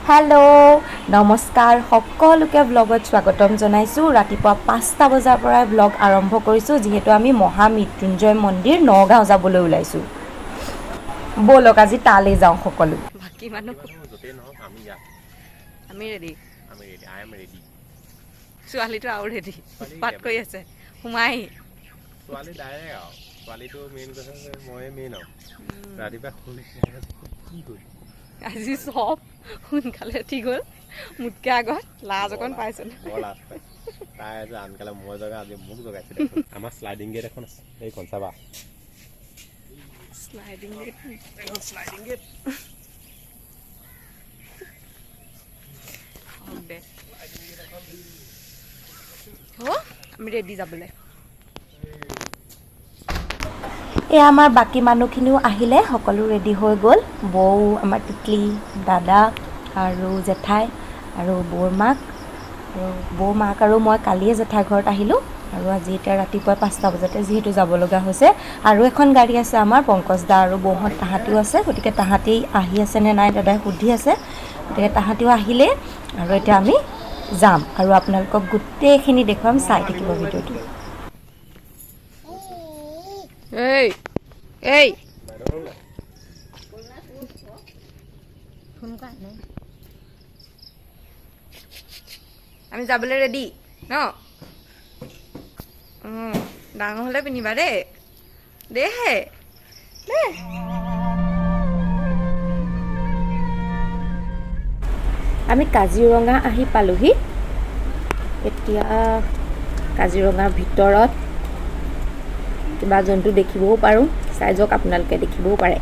Hello नमस्कार सकलोके ब्लगत स्वागतम जनाइছোঁ रातिपुৱা 5টা বজাৰ পৰা ব্লগ আৰম্ভ কৰিছোঁ যেহেতু আমি মহামৃত্যুঞ্জয় মন্দিৰ নগাঁও যাবলৈ ওলাইছোঁ বলক আজি তালে যাওঁ সকলো বাকি মানুহ যতে নহক আমি ৰেডি আই এম ৰেডি ছোৱালীটো আউ ৰেডি পাট কৰি আছে হুমাই ছোৱালী ডাইৰেক্ট আৰু ছোৱালীটো মেইন কথা মই মেইন আৰু ৰাতিপুৱা শুই কি হ'ল আজি সব সোনকালে ঠিক হ'ল মুতকে আগত লাজ অকণ পাইছোঁ লাজ পাই তাই যে আনকালে মই জগা আজি মোক জগাইছে আমাৰ শ্লাইডিং গেট এখন আছে এইখন চাবা স্লাইডিং গেট আমি ৰেডি যাবলৈ এয়া আমাৰ বাকী মানুহখিনিও আহিলে সকলো ৰেডি হৈ গ'ল বৌ আমাৰ টিকলি দাদা আৰু জেঠাই আৰু বৌৰ মাক আৰু মই কালিয়ে জেঠাই ঘৰত আহিলোঁ আৰু আজি এতিয়া ৰাতিপুৱা 5টা বজাতে যিহেতু যাব লগা হৈছে আৰু এখন গাড়ী আছে আমাৰ পংকজ দা আৰু বৌহঁত তাহাঁতিও আছে গতিকে তাহাঁতি আহি আছে নে নাই দাদাই সুধি আছে গতিকে তাহাঁতিও আহিলে আৰু এতিয়া আমি যাম আৰু আপোনালোকক গোটেইখিনি দেখুৱাম চাই থাকিব ভিডিঅ'টো এই আমি যাবলৈ ৰেডি ন ডাঙৰ হ'লে পিন্ধিবা দেই দেহে আমি কাজিৰঙা আহি পালোহি এতিয়া কাজিৰঙাৰ ভিতৰত কিবা জন্তু দেখিবও পাৰোঁ চাই যাওক আপোনালোকে দেখিবও পাৰে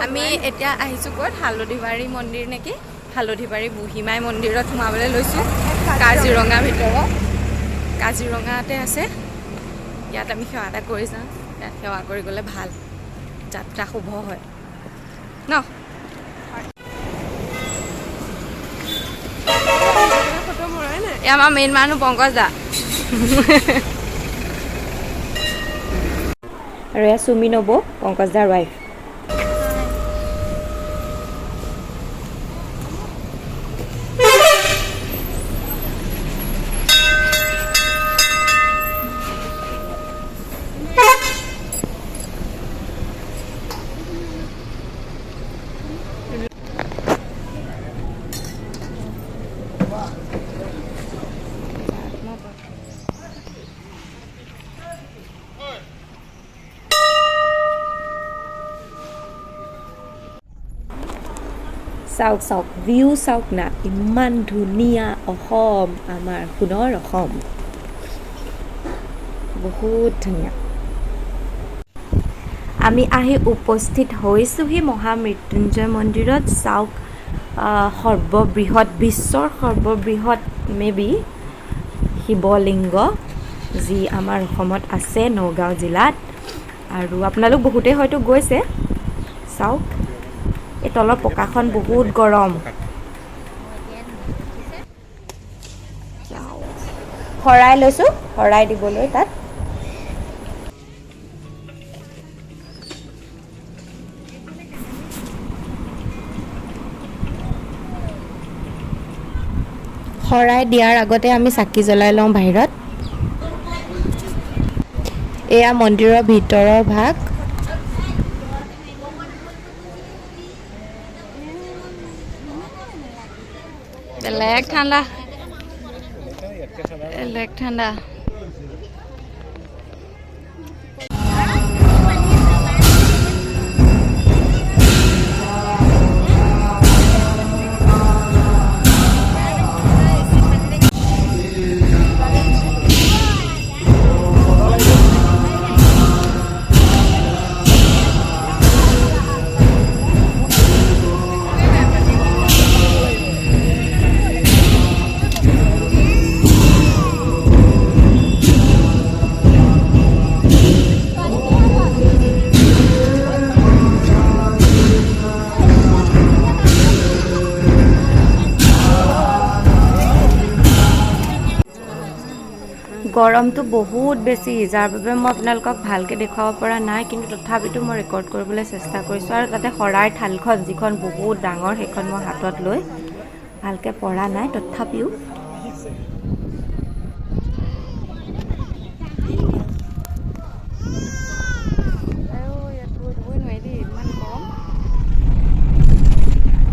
আমি এতিয়া আহিছোঁ ক'ত হালধিবাৰী মন্দিৰ নেকি হালধিবাৰী বুঢ়ীমাই মন্দিৰত সোমাবলৈ লৈছোঁ কাজিৰঙাৰ ভিতৰত কাজিৰঙাতে আছে ইয়াত আমি সেৱা এটা কৰি যাওঁ ইয়াত সেৱা কৰি গ'লে ভাল যাত্ৰা শুভ হয় ন আমাৰ মেইন মানুহ পংকজ দা আৰু এয়া চুমি নব পংকজ দাৰ ৱাইফ চাওক চাওক ভিউ চাওক না ইমান ধুনীয়া অসম আমাৰ সোণৰ অসম বহুত ধুনীয়া আমি আহি উপস্থিত হৈছোঁহি মহামৃত্যুঞ্জয় মন্দিৰত চাওক বিশ্বৰ সৰ্ববৃহৎ মেবি শিৱলিংগ যি আমাৰ অসমত আছে নগাঁও জিলাত আৰু আপোনালোক বহুতেই হয়তো গৈছে চাওক এই তলৰ পকাখন বহুত গৰম শৰাই লৈছোঁ শৰাই দিবলৈ তাত শৰাই দিয়াৰ আগতে আমি চাকি জ্বলাই লওঁ বাহিৰত এয়া মন্দিৰৰ ভিতৰৰ ভাগ বেলেগ ঠাণ্ডা গৰমটো বহুত বেছি, যাৰ বাবে মই আপোনালোকক ভালকৈ দেখুৱাব পৰা নাই, কিন্তু তথাপিতো মই ৰেকৰ্ড কৰিবলৈ চেষ্টা কৰিছোঁ। আৰু তাতে শৰাইৰ থালখন যিখন বহুত ডাঙৰ, সেইখন মই হাতত লৈ ভালকৈ পৰা নাই, তথাপিও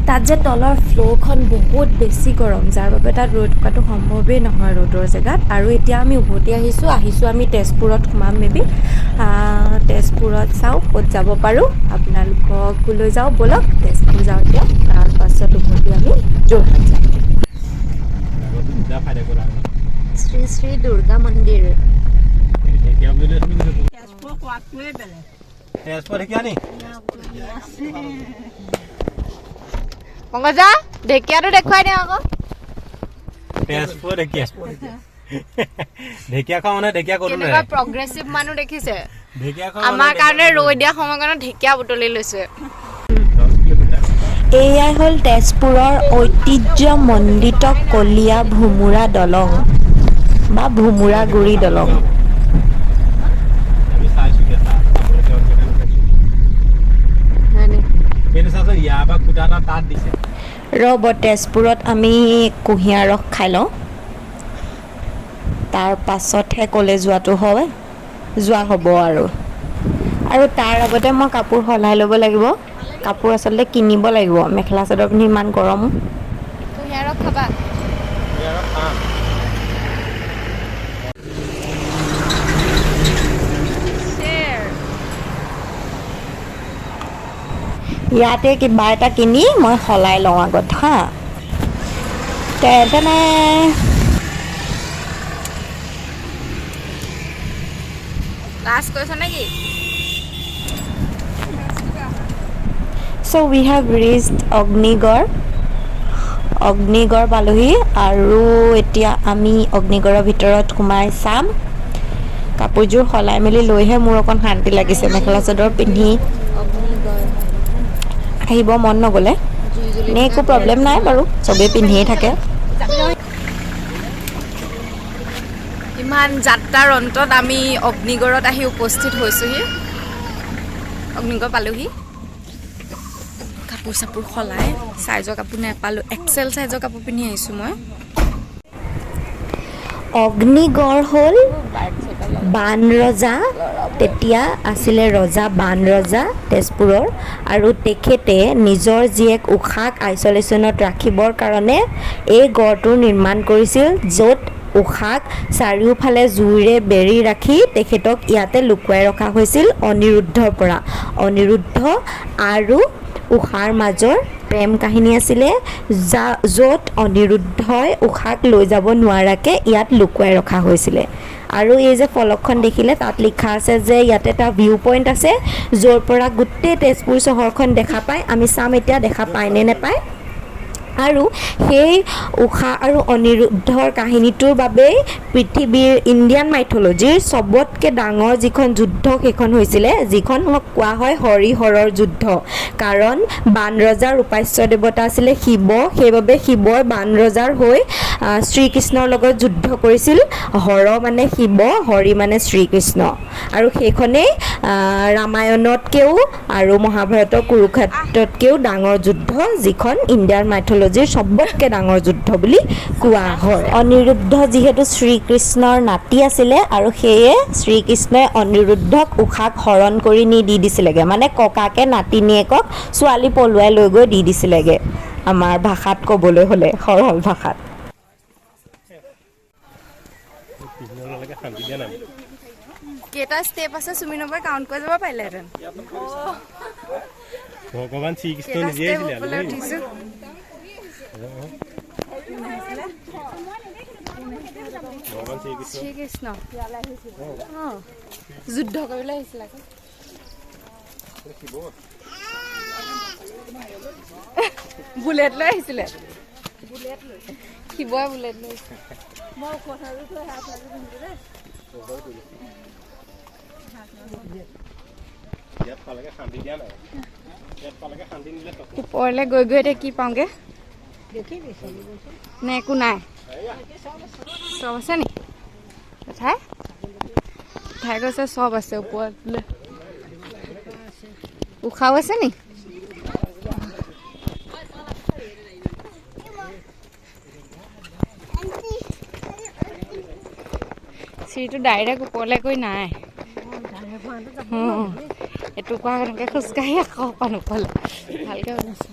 তাত যে তলৰ ফ্ল'ৰখন বহুত বেছি গৰম, যাৰ বাবে তাত ৰৈ থকাটো সম্ভৱেই নহয় ৰ'দৰ জেগাত। আৰু এতিয়া আমি উভতি আহিছোঁ আমি তেজপুৰত সোমাম মেবি। তেজপুৰত চাওঁ ক'ত যাব পাৰোঁ, আপোনালোকক লৈ যাওঁ ব'লক। তেজপুৰ যাওঁ এতিয়া, তাৰপাছত উভতি আমি যোৰহাট যাম। শ্ৰী শ্ৰী দুৰ্গা মন্দিৰ। পংকজা ঢেকীয়াটো দেখুৱাই দিওঁ আকৌ। ঢেকীয়া খোৱা মানে ঢেকীয়া ক'তো নাই। প্ৰগ্ৰেছিভ মানুহ দেখিছে, আমাৰ কাৰণে ৰৈ দিয়া সময় কাৰণে ঢেকীয়া বুটলি লৈছে। এয়াই হ'ল তেজপুৰৰ ঐতিহ্যমণ্ডিত কলীয়া ভোমোৰা দলং বা ভোমোৰা গুৰি দলং। ৰ'ব, তেজপুৰত আমি কুঁহিয়াৰ ৰস খাই লওঁ, তাৰ পাছতহে ক'লে যোৱা হ'ব আৰু তাৰ আগতে মই কাপোৰ সলাই ল'ব লাগিব। কাপোৰ আচলতে কিনিব লাগিব, মেখেলা চাদৰ পিন্ধি ইমান গৰম। কুঁহিয়াৰ ৰস খাবা? ইয়াতে কিবা এটা কিনি মই সলাই লওঁ আগত হা। তেনে লাষ্ট কৈছ নেকি? So we have reached Agnigarh পালোহি। আৰু এতিয়া আমি অগ্নিগড়ৰ ভিতৰত সোমাই চাম। কাপোৰযোৰ সলাই মেলি লৈহে মোৰ অকণ শান্তি লাগিছে, মেখেলা চাদৰ পিন্ধি আহিব মন নগ'লে। এনে একো প্ৰব্লেম নাই বাৰু, চবেই পিন্ধিয়ে থাকে। ইমান যাত্ৰাৰ অন্তত আমি অগ্নিগড়ত আহি উপস্থিত হৈছোঁহি। অগ্নিগড় পালোহি। কাপোৰ চাপোৰ সলাই চাইজৰ কাপোৰ নাপালোঁ, এক্সেল চাইজৰ কাপোৰ পিন্ধি আহিছোঁ মই। অগ্নিগড় হ'ল বাণৰজা, তেতিয়া আছিলে ৰজা বাণৰজা তেজপুৰৰ, আৰু তেখেতে নিজৰ জীয়েক উষাক আইচলেশ্যনত ৰাখিবৰ কাৰণে এই গড়টো নিৰ্মাণ কৰিছিল, য'ত উষাক চাৰিওফালে জুইৰে বেৰি ৰাখি তেখেতক ইয়াতে লুকুৱাই ৰখা হৈছিল অনিৰুদ্ধৰ পৰা। অনিৰুদ্ধ আৰু উষাৰ মাজৰ প্ৰেম কাহিনী আছিলে, য'ত অনিৰুদ্ধই উষাক লৈ যাব নোৱাৰাকৈ ইয়াত লুকুৱাই ৰখা হৈছিলে। আৰু এই যে ফলকখন দেখিলে, তাত লিখা আছে যে ইয়াতে এটা ভিউ পইণ্ট আছে, য'ৰ পৰা গোটেই তেজপুৰ চহৰখন দেখা পায়। আমি চাম এতিয়া দেখা পায় নে নেপায়। আৰু সেই উষা আৰু অনিৰুদ্ধৰ কাহিনীটোৰ বাবেই পৃথিৱীৰ ইণ্ডিয়ান মাইথলজিৰ চবতকৈ ডাঙৰ যিখন যুদ্ধ, সেইখন হৈছিলে, যিখন কোৱা হয় হৰিহৰৰ যুদ্ধ। কাৰণ বাণৰজাৰ উপাস্য দেৱতা আছিলে শিৱ, সেইবাবে শিৱই বাণৰজাৰ হৈ শ্ৰীকৃষ্ণৰ লগত যুদ্ধ কৰিছিল। হৰ মানে শিৱ, হৰি মানে শ্ৰীকৃষ্ণ। আৰু সেইখনেই ৰামায়ণতকৈও আৰু মহাভাৰতৰ কুৰুক্ষেত্ৰতকৈও ডাঙৰ যুদ্ধ, যিখন ইণ্ডিয়ান মাইথলজিৰ চবতকৈ ডাঙৰ যুদ্ধ বুলি কোৱা হয়। অনিৰুদ্ধ যিহেতু শ্ৰীকৃষ্ণৰ নাতি আছিলে, আৰু সেয়ে শ্ৰীকৃষ্ণই অনিৰুদ্ধক উষাক হৰণ কৰি দি দিছিলেগৈ, মানে ককাকে নাতিনীয়েকক ছোৱালী পলুৱাই লৈ গৈ দি দিছিলেগৈ, আমাৰ ভাষাত ক'বলৈ হ'লে, সৰল ভাষাত। কেইটা ষ্টেপ আছে চুমি নবই কাউণ্ট কৰি যাব পাৰিলেহেঁতেন। ভগৱান শ্ৰীকৃষ্ণ নিজে আহিছিলে। শ্ৰীকৃষ্ণ যুদ্ধ কৰিবলৈ আহিছিল আকৌ। বুলেট লৈ আহিছিলে, শিৱই বুলেট লৈ আহিছিলে। ওপৰলৈ গৈ গৈ এতিয়া কি পাওঁগে নে একো নাই? চব আছে নি? জেঠাই জেঠাই কৈছে চব আছে ওপৰত বোলে উশাও আছে নি চিৰিটো ডাইৰেক্ট ওপৰলৈ গৈ নাই এটুকুৰা এনেকৈ খোজকাঢ়ি আকৌ অকণ ওপৰলৈ ভালকৈ বনাইছে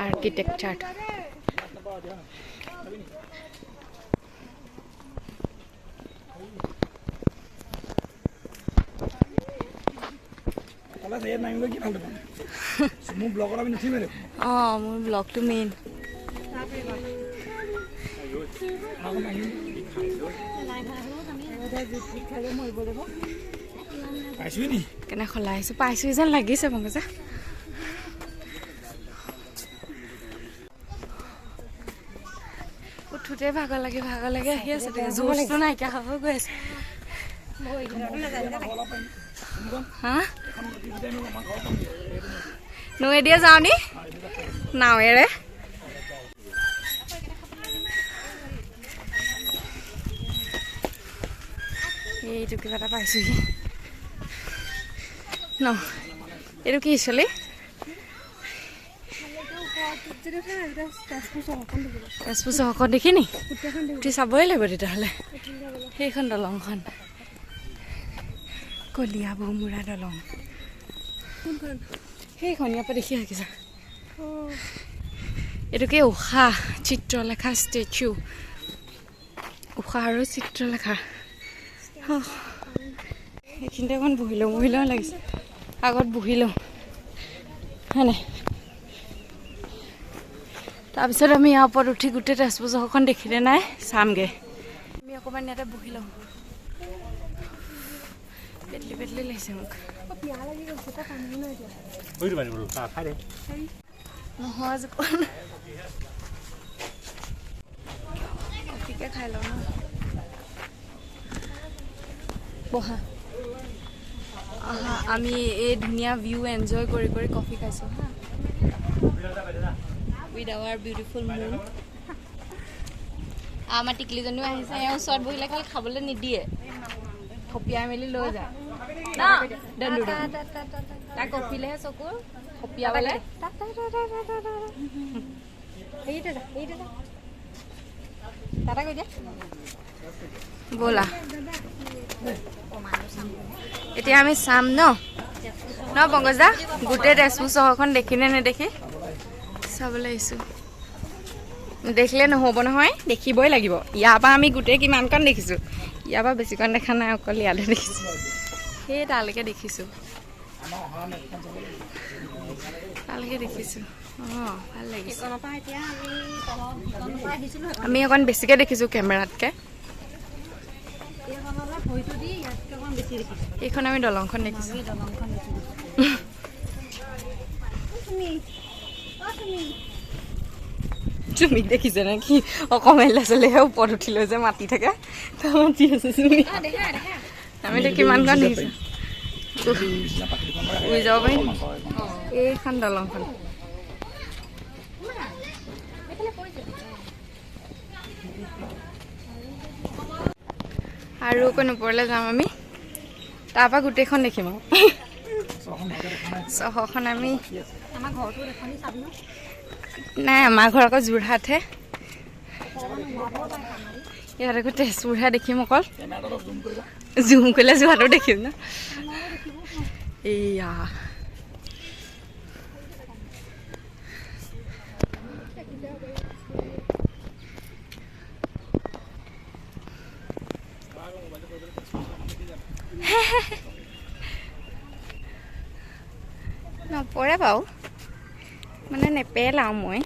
আৰ্কিটেকচাৰটো অঁ মোৰ ব্লগটো মেইন কেনে খলাই আহিছো পাইছো যেন লাগিছে পংকজা উঠোতে ভাগৰ লাগি আহি আছে জোৰটো নাইকিয়া হৈ গৈ আছে হা নৈয়েদিয়ে যাওঁ নি নাৱেৰে এইটো কিবা এটা পাইছোহি ন এইটো কি চলি তেজপুৰ চহৰখন দেখি নি উঠি চাবই লাগিব তেতিয়াহ'লে সেইখন দলংখন কলীয়া বৌমুৰা দলং সেইখন ইয়াৰ পৰা দেখি আহিছা এইটো কি উষা চিত্ৰলেখা ষ্টেচু উষা আৰু চিত্ৰলেখা এইখিনিতে অকণ বহি লওঁ লাগিছে আগত বহি লওঁ হয় নাই তাৰপিছত আমি ইয়াৰ ওপৰত উঠি গোটেই তেজপুৰ চহৰখন দেখিলে নাই চামগৈ আমি অকণমান ইয়াতে বহি লওঁ পেটলি লাগিছে মোক নহয় কফিকে খাই লওঁ ন বহা আমি এই ধুনীয়া ভিউ এনজয় কৰি কফি খাইছোঁ হা উইথ আৱাৰ বিউটিফুল মুন আমাৰ টিকলিজনীও আহিছে এওঁ ওচৰত বহিলে খালি খাবলৈ নিদিয়ে খপিয়াই মেলি লৈ যায় তাই কফিলেহে চকুৰ খপিয়াবলৈ ব'লা এতিয়া আমি চাম ন পংকজা গোটেই তেজপুৰ চহৰখন দেখি নে নেদেখি চাবলৈ আহিছোঁ দেখিলে নহ'ব নহয় দেখিবই লাগিব ইয়াৰ পৰা আমি গোটেই কিমানকণ দেখিছোঁ ইয়াৰ পৰা বেছিকণ দেখা নাই অকল ইয়ালৈ দেখিছোঁ সেই তালৈকে দেখিছোঁ অঁ ভাল লাগিছে আমি অকণ বেছিকৈ দেখিছোঁ কেমেৰাতকৈ এইখন আমি দলংখন দেখিছোঁ তুমি দেখিছে নে কি অকণমান ল'ৰা ছোৱালীহে ওপৰত উঠি লৈ যে মাতি থাকে মাতি আছে তুমি আমি এতিয়া কিমানখন দেখিছোঁ উৰি যাব পাৰিম এইখন দলংখন আৰু অকণ ওপৰলৈ যাম আমি তাৰপৰা গোটেইখন দেখিম আৰু চহৰখন আমি নাই আমাৰ ঘৰ আকৌ যোৰহাটহে ইয়াত আকৌ তেজপুৰহে দেখিম অকল জুম কৰিলে যোৰহাটো দেখিম ন এয়া নপৰে বাৰু মানে নেপেলাওঁ মই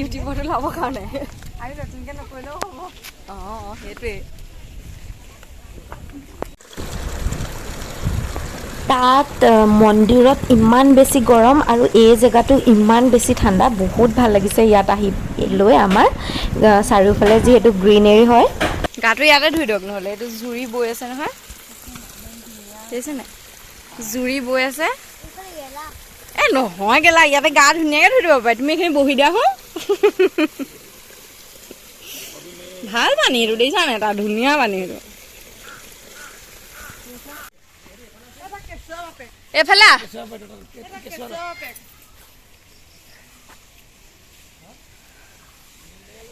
ইউটিউবতো ল'ব কাৰণে আৰু নতুনকৈ নকৰিলেও হ'ব অঁ সেইটোৱে তাত মন্দিৰত ইমান বেছি গৰম আৰু এই জেগাটো ইমান বেছি ঠাণ্ডা বহুত ভাল লাগিছে ইয়াত আহি লৈ আমাৰ চাৰিওফালে যিহেতু গ্ৰীনেৰী হয় গাটো ইয়াতে ধুই দিয়ক নহ'লে এইটো জুৰি বৈ আছে নহয় দেখিছে নাই জুৰি বৈ আছে এই নহয় গেলা ইয়াতে গা ধুনীয়াকৈ ধুই দিব পাৰে তুমি এইখিনি বহি দিয়া হো ভাল পানী এইটো দেখিছা নাই এটা ধুনীয়া পানী এইটো এইফালে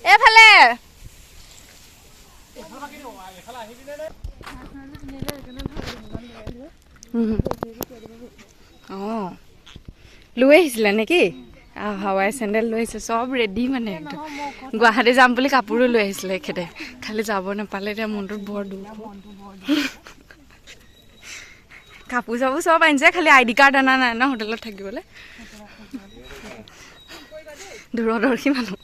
এইফালে অঁ লৈ আহিছিলে নেকি হাৱাই চেণ্ডেল লৈ আহিছে চব ৰেডি মানে একদম গুৱাহাটী যাম বুলি কাপোৰো লৈ আহিছিলে এখেতে খালি যাব নাপালে এতিয়া মনটোত বৰ দুখ কাপোৰ চাপোৰ চব আনিছে খালি ID কাৰ্ড অনা নাই ন হোটেলত থাকিবলৈ দূৰদৰ্শী মানুহ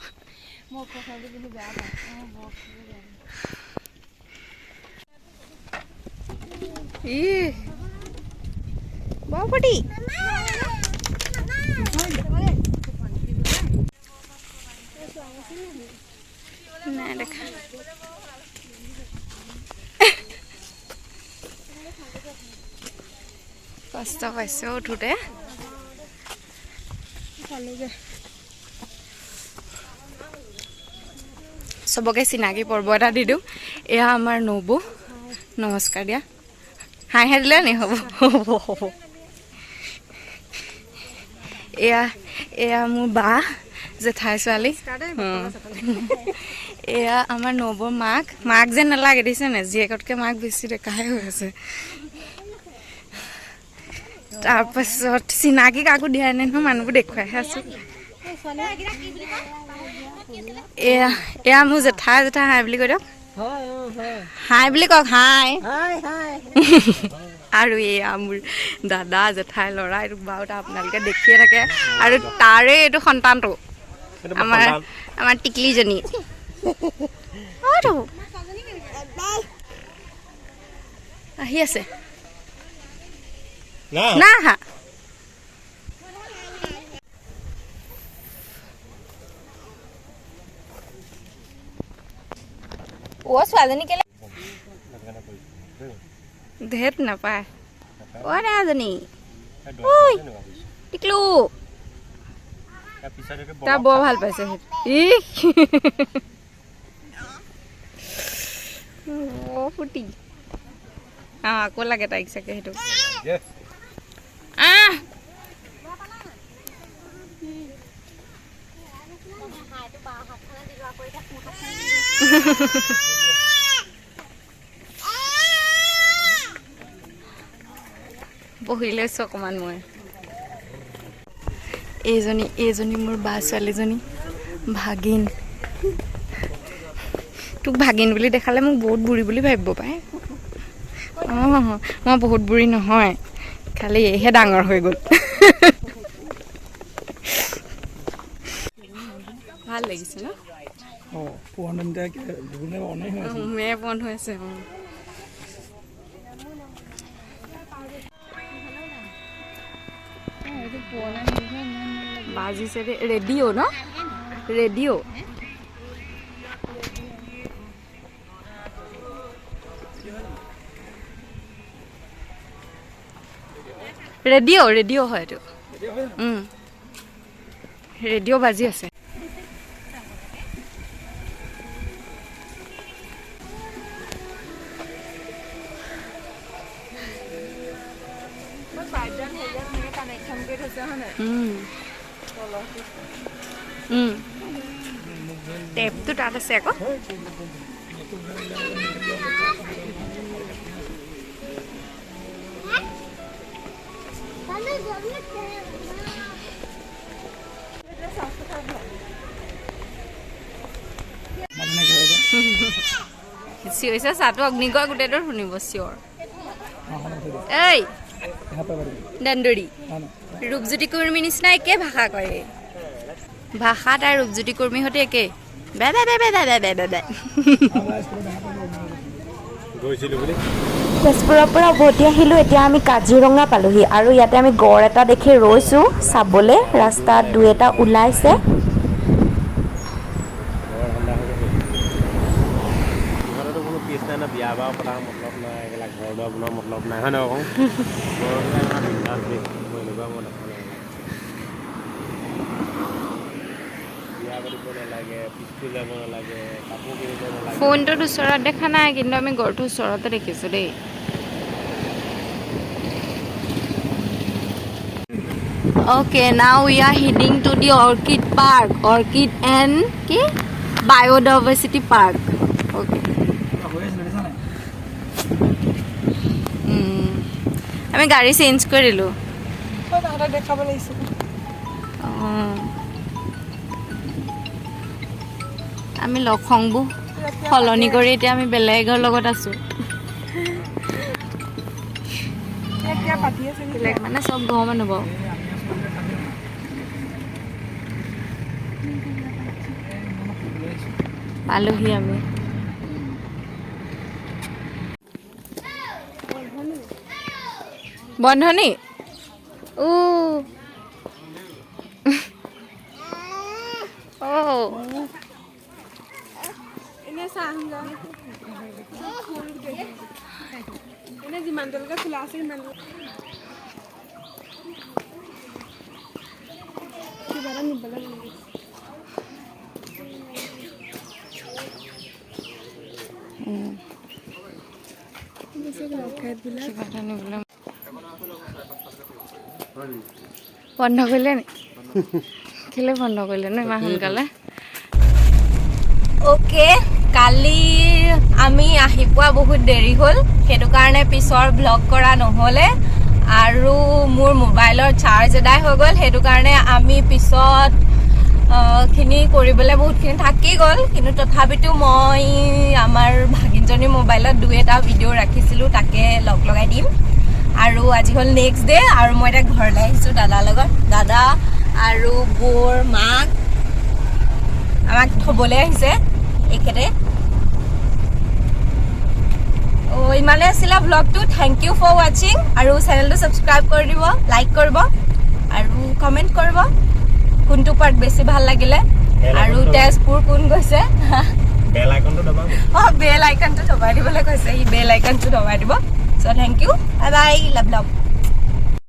বাপটি নাই দেখা কষ্ট পাইছে উঠোতে চবকে চিনাকি পৰ্ব এটা দি দিওঁ এয়া আমাৰ নবৌ নমস্কাৰ দিয়া হাই হাই দিলে নি হ'ব হ'ব এয়া মোৰ বা জেঠাই ছোৱালী এয়া আমাৰ নবৌৰ মাক যেন নালাগে দেখিছে নে জীয়েকতকৈ মাক বেছি ডেকাহে হৈ আছে তাৰপাছত চিনাকি কাকো দিয়াই নাই নহয় মানুহবোৰ দেখুৱাইহে আছো এয়া মোৰ জেঠাই হাই বুলি কৈ দিয়ক হাই বুলি কওক হাই আৰু এয়া মোৰ দাদা জেঠাই ল'ৰা এইটো বাৰু আপোনালোকে দেখিয়ে থাকে আৰু তাৰে এইটো সন্তানটো আমাৰ টিকলিজনী আহি আছে না হা অ ছোৱালীজনী কেলে ধেত নাপায় অ ৰাজনী ঐ টিকলু তাৰ বৰ ভাল পাইছে ফুটি আকৌ লাগে তাইক চাগে সেইটো বহি লৈছো অকণমান মই এইজনী মোৰ বা ছোৱালীজনী ভাগিন তোক ভাগিন বুলি দেখালে মোক বহুত বুঢ়ী বুলি ভাবিব পায় মই বহুত বুঢ়ী নহয় খালি এইহে ডাঙৰ হৈ গ'ল ভাল লাগিছে ন মে বন্ধ হৈ আছে বাজিছে ৰেডিঅ' ন ৰেডিঅ' ৰেডিঅ' হয় এইটো ৰেডিঅ' বাজি আছে টেপটো তাত আছে আকৌ চিঞৰিছে চাহটো অগ্নিগড় গোটেইটো শুনিব চিঞৰ এই দন্দৰী ৰূপজ্যোতি কুৰ্মীৰ নিচিনা একে ভাষা কয় ভাষা তাই ৰূপজ্যোতি কুৰ্মীৰ সৈতে একেই বে বে বে বে বে বে বে বে গৈছিলোঁ বুলি তেজপুৰৰ পৰা উভতি আহিলোঁ। এতিয়া আমি কাজিৰঙা পালোহি আৰু ইয়াতে আমি গড় এটা দেখি ৰৈছোঁ চাবলৈ। ৰাস্তাত দুই এটা ওলাইছে। ইহঁততো কোনো কেছ নাই ন, বিয়া বাৰু পতাৰ মতলব নাই, এইবিলাক ঘৰ দুৱাৰ বনোৱাৰ মতলব নাই, হয় নহয় কওঁ? এনেকুৱা মই দেখা নাই। বিয়া পাতিব নালাগে, পিছটো যাব নালাগে, কাপোৰ কিনিব নালাগে। ফোনটোত ওচৰত দেখা নাই, কিন্তু আমি গড়টো ওচৰতে দেখিছোঁ দেই। Okay, now we are heading to the Orchid Park, Orchid and কি Biodiversity Park. Okay. আমি গাড়ী চেঞ্জ কৰিলোঁ। দেখাব লাগিছিল। আমি লখংবোৰ সলনি কৰি এতিয়া আমি বেলেগৰ লগত আছোঁ। বেলেগ মানে চব ঘৰৰ মানুহ বাৰু। পালোহি আমি। বন্ধ নি? এনে চাহ এনে যিমান তেওঁলোকে খোলা আছে সিমান কিবা এটা নিবলৈ লাগে। বন্ধ কৰিলে নি? কেলে বন্ধ কৰিলে নো ইমান সোনকালে? অ'কে, কালি আমি আহি পোৱা বহুত দেৰি হ'ল, সেইটো কাৰণে পিছৰ ব্লগ কৰা নহ'লে আৰু মোৰ মোবাইলৰ চাৰ্জ এদাই হৈ গ'ল, সেইটো কাৰণে আমি পিছত খিনি কৰিবলৈ বহুতখিনি থাকি গ'ল। কিন্তু তথাপিতো মই আমাৰ ভাগিনজনীৰ মোবাইলত দুই এটা ভিডিঅ' ৰাখিছিলোঁ, তাকে লগাই দিম। আৰু আজি হ'ল নেক্সট ডে আৰু মই এতিয়া ঘৰলৈ আহিছোঁ দাদাৰ লগত। দাদা আৰু বৌৰ মাক আমাক থ'বলৈ আহিছে এখেতে। ইমানে আছিলে ব্লগটো। থেংক ইউ ফৰ ৱাচিং আৰু চেনেলটো ছাবস্ক্ৰাইব কৰি দিব, লাইক কৰিব আৰু কমেণ্ট কৰিব কোনটো পাৰ্ট বেছি ভাল লাগিলে আৰু তেজপুৰ কোন গৈছে। বেল আইকনটো দবাব। বেল আইকনটো দবাই দিবলৈ কৈছে, সি বেল আইকনটো দবাই দিব। চ' থেংক ইউ, বাই বাই, লাভ লাভ।